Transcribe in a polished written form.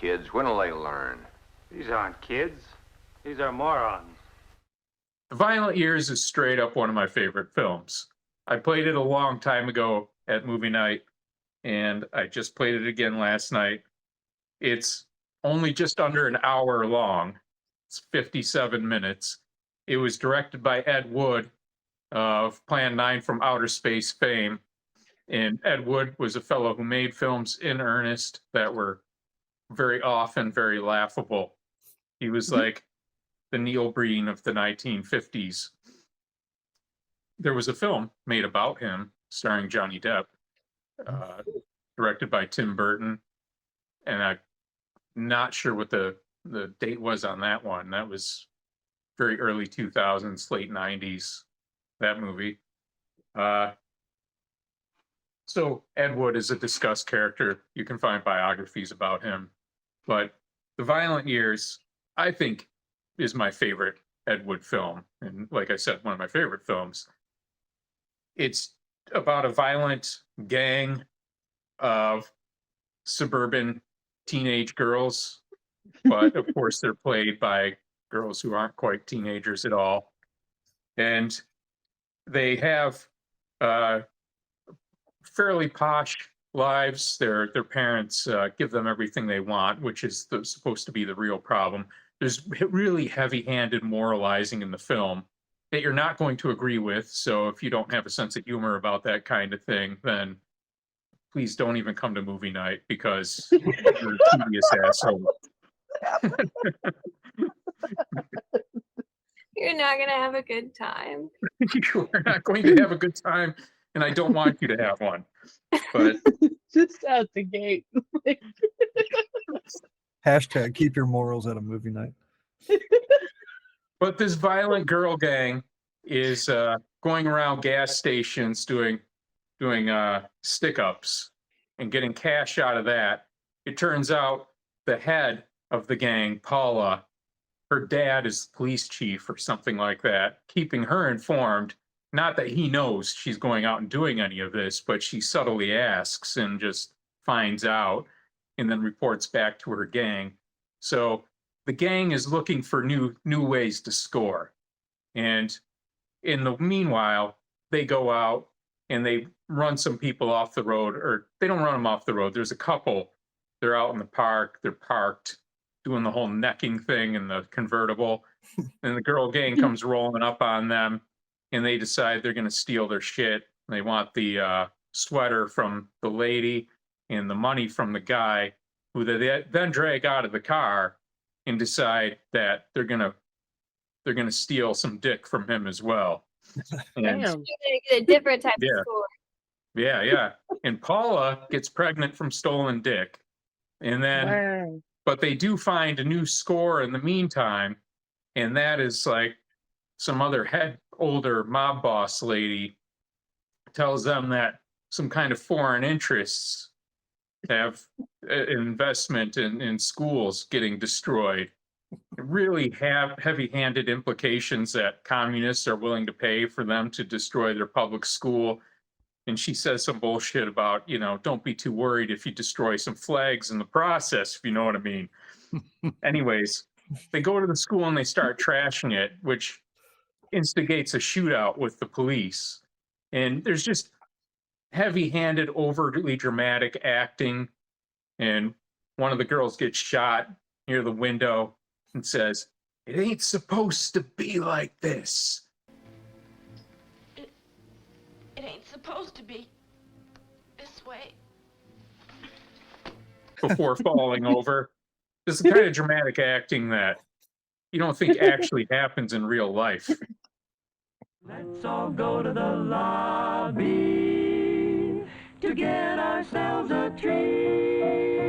kids. When'll they learn? These aren't kids. These are morons. The Violent Years is straight up one of my favorite films. I played it a long time ago at movie night, and I just played it again last night. It's only just under an hour long. It's 57 minutes. It was directed by Ed Wood of Plan 9 from Outer Space fame. And Ed Wood was a fellow who made films in earnest that were very often very laughable. He was like the Neil Breen of the 1950s. There was a film made about him starring Johnny Depp, directed by Tim Burton. And I'm not sure what the date was on that one. That was very early 2000s, late 90s, that movie. So Ed Wood is a discussed character. You can find biographies about him. But The Violent Years, I think, is my favorite Ed Wood film. And like I said, one of my favorite films. It's about a violent gang of suburban teenage girls. But of course, they're played by girls who aren't quite teenagers at all. And they have fairly posh lives. Their parents give them everything they want, which is supposed to be the real problem. There's really heavy-handed moralizing in the film that you're not going to agree with. So if you don't have a sense of humor about that kind of thing, then please don't even come to movie night because you're a tedious asshole. You're not gonna have a good time. You are not going to have a good time, and I don't want you to have one. But Just out the gate. Hashtag keep your morals at a movie night. But this violent girl gang is going around gas stations doing stick-ups and getting cash out of that. It turns out the head of the gang, Paula, her dad is the police chief or something like that, keeping her informed. Not that he knows she's going out and doing any of this, but she subtly asks and just finds out and then reports back to her gang. So the gang is looking for new ways to score. And in the meanwhile, they go out and they run some people off the road, or they don't run them off the road. There's a couple. They're out in the park. They're parked, doing the whole necking thing in the convertible. And the girl gang comes rolling up on them, and they decide they're going to steal their shit. They want the sweater from the lady and the money from the guy, who they then drag out of the car and decide that they're gonna steal some dick from him as well. And Damn. You're gonna get a different type Yeah. of score. yeah. And Paula gets pregnant from stolen dick. And then Wow. but they do find a new score in the meantime, and that is like some other older mob boss lady tells them that some kind of foreign interests have investment in schools getting destroyed. Really have heavy-handed implications that communists are willing to pay for them to destroy their public school. And she says some bullshit about, don't be too worried if you destroy some flags in the process, if you know what I mean. Anyways, they go to the school and they start trashing it, which instigates a shootout with the police. And there's just heavy-handed, overly dramatic acting. And one of the girls gets shot near the window and says, "It ain't supposed to be like this." It ain't supposed to be this way. Before falling over. This is the kind of dramatic acting that you don't think actually happens in real life. Let's all go to the lobby to get ourselves a treat.